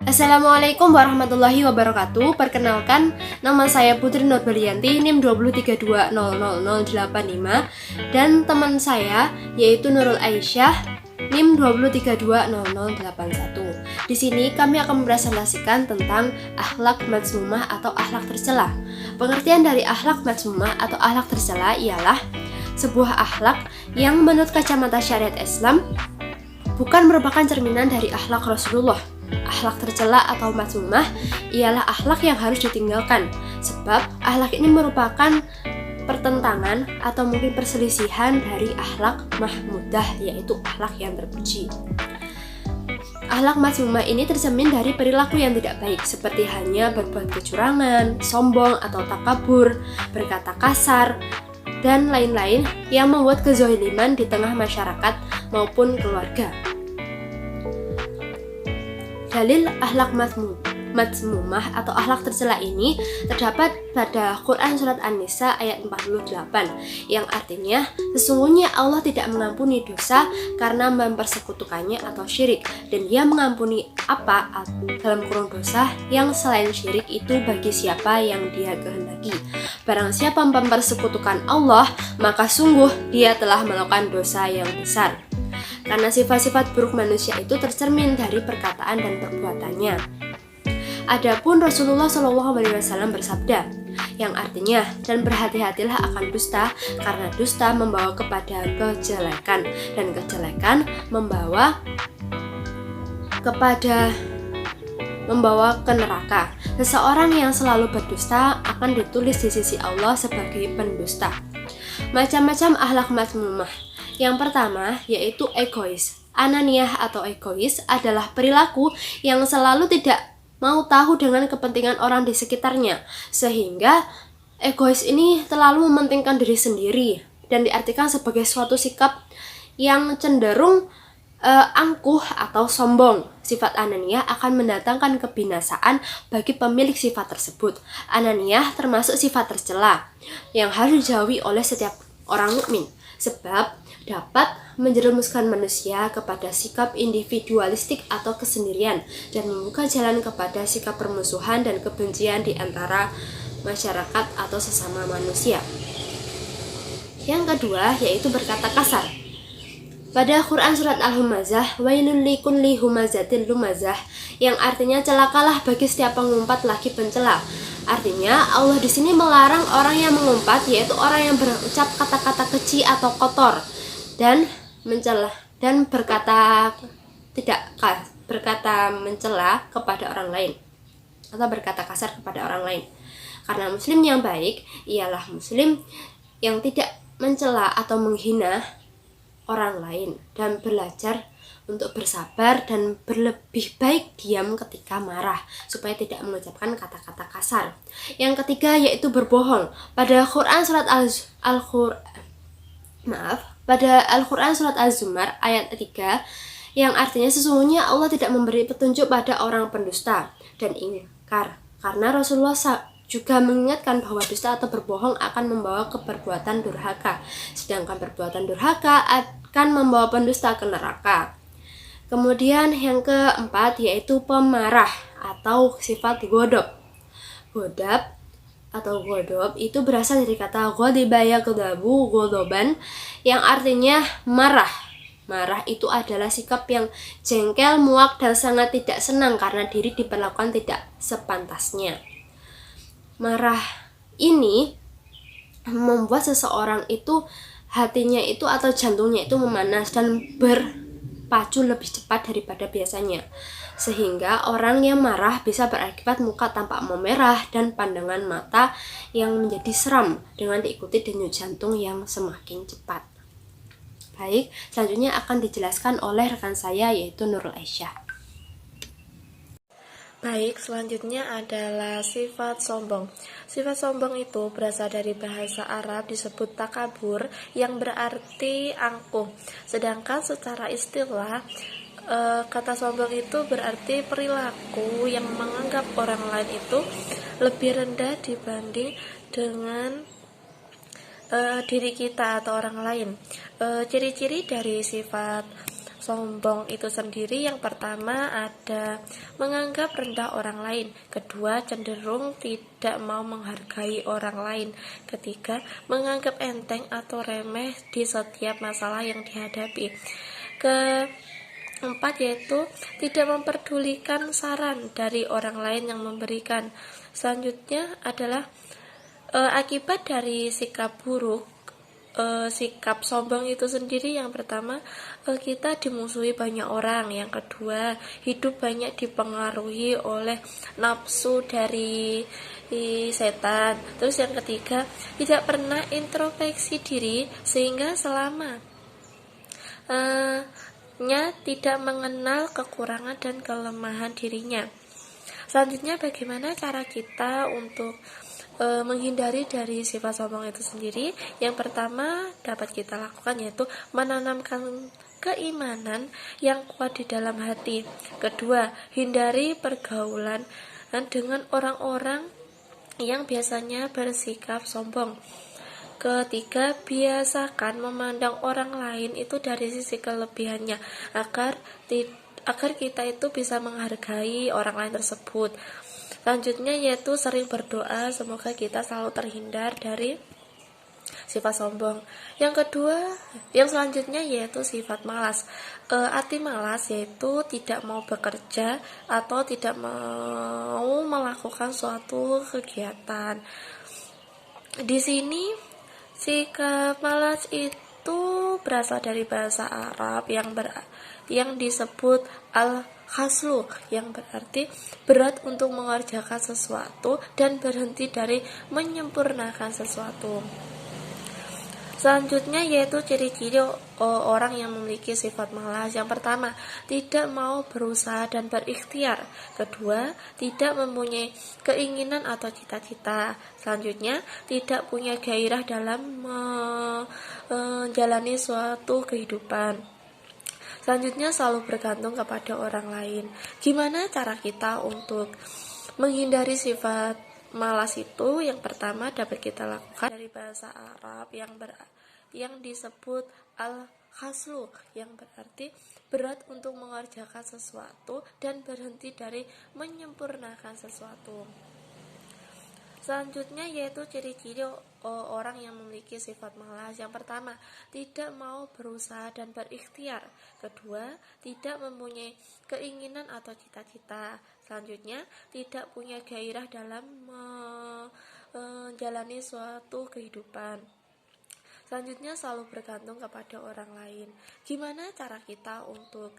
Assalamualaikum warahmatullahi wabarakatuh. Perkenalkan, nama saya Putri Nurberlianti, NIM 203200085, dan teman saya yaitu Nurul Aisyah, NIM 203200081. Di sini kami akan mempresentasikan tentang akhlak mazmumah atau akhlak tercela. Pengertian dari akhlak mazmumah atau akhlak tercela ialah sebuah akhlak yang menurut kacamata syariat Islam bukan merupakan cerminan dari akhlak Rasulullah. Akhlak tercela atau mazmumah ialah akhlak yang harus ditinggalkan, sebab akhlak ini merupakan pertentangan atau mungkin perselisihan dari akhlak mahmudah, yaitu akhlak yang terpuji. Akhlak mazmumah ini tercermin dari perilaku yang tidak baik, seperti hanya berbuat kecurangan, sombong atau takabur, berkata kasar, dan lain-lain yang membuat kezaliman di tengah masyarakat maupun keluarga. Dalil akhlak mazmumah atau akhlak tercela ini terdapat pada Quran Surat An-Nisa ayat 48, yang artinya sesungguhnya Allah tidak mengampuni dosa karena mempersekutukannya atau syirik, dan Dia mengampuni apa dalam kurung dosa yang selain syirik itu bagi siapa yang Dia kehendaki. Barang siapa mempersekutukan Allah, maka sungguh dia telah melakukan dosa yang besar. Karena sifat-sifat buruk manusia itu tercermin dari perkataan dan perbuatannya. Adapun Rasulullah SAW bersabda, yang artinya, dan berhati-hatilah akan dusta, karena dusta membawa kepada kejelekan, dan kejelekan membawa ke neraka. Seseorang yang selalu berdusta akan ditulis di sisi Allah sebagai pendusta. Macam-macam akhlak mazmumah. Yang pertama yaitu egois. Ananiah atau egois adalah perilaku yang selalu tidak mau tahu dengan kepentingan orang di sekitarnya, sehingga egois ini terlalu mementingkan diri sendiri dan diartikan sebagai suatu sikap yang cenderung angkuh atau sombong. Sifat ananiah akan mendatangkan kebinasaan bagi pemilik sifat tersebut. Ananiah termasuk sifat tercela yang harus dijauhi oleh setiap orang mukmin, sebab dapat menjerumuskan manusia kepada sikap individualistik atau kesendirian dan membuka jalan kepada sikap permusuhan dan kebencian di antara masyarakat atau sesama manusia. Yang kedua yaitu berkata kasar. Pada Quran Surat Al-Humazah, wailul likulli humazatin lumazah, yang artinya celakalah bagi setiap pengumpat lagi pencela. Artinya Allah di sini melarang orang yang mengumpat, yaitu orang yang berucap kata-kata keji atau kotor dan mencela dan berkata mencela kepada orang lain atau berkata kasar kepada orang lain. Karena muslim yang baik ialah muslim yang tidak mencela atau menghina orang lain dan belajar untuk bersabar dan berlebih baik diam ketika marah supaya tidak mengucapkan kata-kata kasar. Yang ketiga yaitu berbohong. Pada Al-Quran Surat Az-Zumar ayat 3, yang artinya sesungguhnya Allah tidak memberi petunjuk pada orang pendusta dan ingkar, karena Rasulullah juga mengingatkan bahwa dusta atau berbohong akan membawa ke perbuatan durhaka, sedangkan perbuatan durhaka akan membawa pendusta ke neraka. Kemudian yang keempat yaitu pemarah atau sifat godop. Godop itu berasal dari kata ghadiba yaghdabu ghodoban, yang artinya marah. Marah itu adalah sikap yang jengkel, muak, dan sangat tidak senang karena diri diperlakukan tidak sepantasnya. Marah ini membuat seseorang itu hatinya itu atau jantungnya itu memanas dan berpacu lebih cepat daripada biasanya, sehingga orang yang marah bisa berakibat muka tampak memerah dan pandangan mata yang menjadi seram dengan diikuti denyut jantung yang semakin cepat. Baik, selanjutnya akan dijelaskan oleh rekan saya yaitu Nurul Aisyah. Baik, selanjutnya adalah sifat sombong. Sifat sombong itu berasal dari bahasa Arab disebut takabur, yang berarti angkuh. Sedangkan secara istilah, kata sombong itu berarti perilaku yang menganggap orang lain itu lebih rendah dibanding dengan diri kita atau orang lain. Ciri-ciri dari sifat sombong itu sendiri, yang pertama ada menganggap rendah orang lain, kedua cenderung tidak mau menghargai orang lain, ketiga menganggap enteng atau remeh di setiap masalah yang dihadapi, keempat yaitu tidak memperdulikan saran dari orang lain yang memberikan. Selanjutnya adalah akibat dari sikap buruk, sikap sombong itu sendiri, yang pertama kita dimusuhi banyak orang, yang kedua hidup banyak dipengaruhi oleh nafsu dari setan, terus yang ketiga tidak pernah introspeksi diri sehingga selama tidak mengenal kekurangan dan kelemahan dirinya. Selanjutnya, bagaimana cara kita untuk menghindari dari sifat sombong itu sendiri? Yang pertama dapat kita lakukan yaitu menanamkan keimanan yang kuat di dalam hati. Kedua, hindari pergaulan dengan orang-orang yang biasanya bersikap sombong. Ketiga, biasakan memandang orang lain itu dari sisi kelebihannya agar kita itu bisa menghargai orang lain tersebut. Selanjutnya yaitu sering berdoa semoga kita selalu terhindar dari sifat sombong. Yang kedua, yang selanjutnya yaitu sifat malas. Arti malas yaitu tidak mau bekerja atau tidak mau melakukan suatu kegiatan. Di sini sikap malas itu berasal dari bahasa Arab yang disebut al-khaslu, yang berarti berat untuk mengerjakan sesuatu dan berhenti dari menyempurnakan sesuatu. Selanjutnya yaitu ciri-ciri orang yang memiliki sifat malas. Yang pertama, tidak mau berusaha dan berikhtiar. Kedua, tidak mempunyai keinginan atau cita-cita. Selanjutnya, tidak punya gairah dalam menjalani suatu kehidupan. Selanjutnya, selalu bergantung kepada orang lain. Gimana cara kita untuk menghindari sifat malas itu? Yang pertama dapat kita lakukan dari bahasa Arab yang disebut al-khaslu, yang berarti berat untuk mengerjakan sesuatu dan berhenti dari menyempurnakan sesuatu. Selanjutnya yaitu ciri-ciri orang yang memiliki sifat malas. Yang pertama, tidak mau berusaha dan berikhtiar. Kedua, tidak mempunyai keinginan atau cita-cita. Selanjutnya, tidak punya gairah dalam menjalani suatu kehidupan. Selanjutnya, selalu bergantung kepada orang lain. Gimana cara kita untuk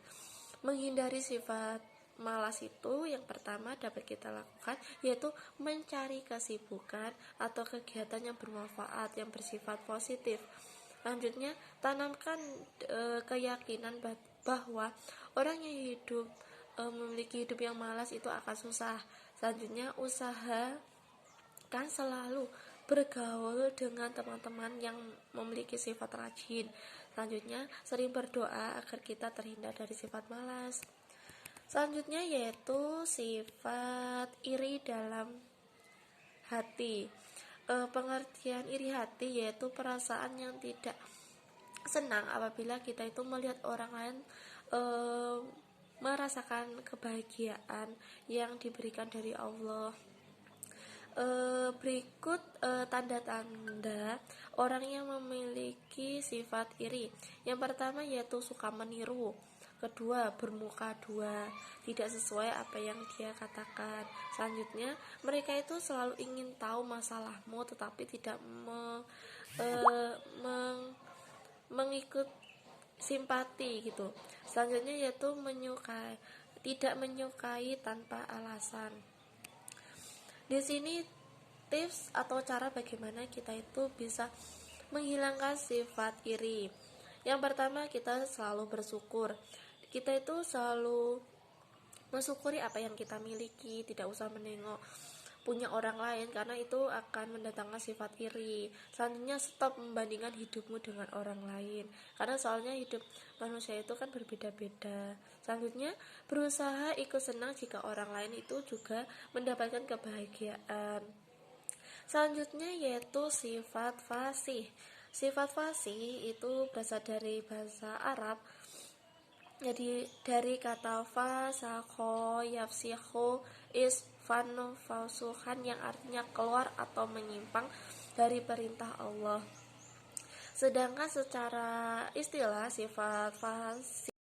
menghindari sifat malas itu? Yang pertama dapat kita lakukan yaitu mencari kesibukan atau kegiatan yang bermanfaat, yang bersifat positif. Selanjutnya, tanamkan keyakinan bahwa orang yang memiliki hidup yang malas itu akan susah. Selanjutnya, usahakan selalu bergaul dengan teman-teman yang memiliki sifat rajin. Selanjutnya, sering berdoa agar kita terhindar dari sifat malas. Selanjutnya yaitu sifat iri dalam hati. Pengertian iri hati yaitu perasaan yang tidak senang apabila kita itu melihat orang lain merasakan kebahagiaan yang diberikan dari Allah. Berikut tanda-tanda orang yang memiliki sifat iri. Yang pertama yaitu suka meniru. Kedua, bermuka dua, tidak sesuai apa yang dia katakan. Selanjutnya, mereka itu selalu ingin tahu masalahmu tetapi tidak mengikut simpati gitu. Selanjutnya yaitu tidak menyukai tanpa alasan. Di sini tips atau cara bagaimana kita itu bisa menghilangkan sifat iri. Yang pertama, kita selalu bersyukur. Kita itu selalu mensyukuri apa yang kita miliki, tidak usah menengok punya orang lain karena itu akan mendatangkan sifat iri. Selanjutnya, stop membandingkan hidupmu dengan orang lain karena soalnya hidup manusia itu kan berbeda-beda. Selanjutnya, berusaha ikut senang jika orang lain itu juga mendapatkan kebahagiaan. Selanjutnya yaitu sifat fasih. Sifat fasih itu berasal dari bahasa Arab Jadi dari kata fasakho yafsikho isfanu fausuhan yang artinya keluar atau menyimpang dari perintah Allah. Sedangkan secara istilah sifat fasik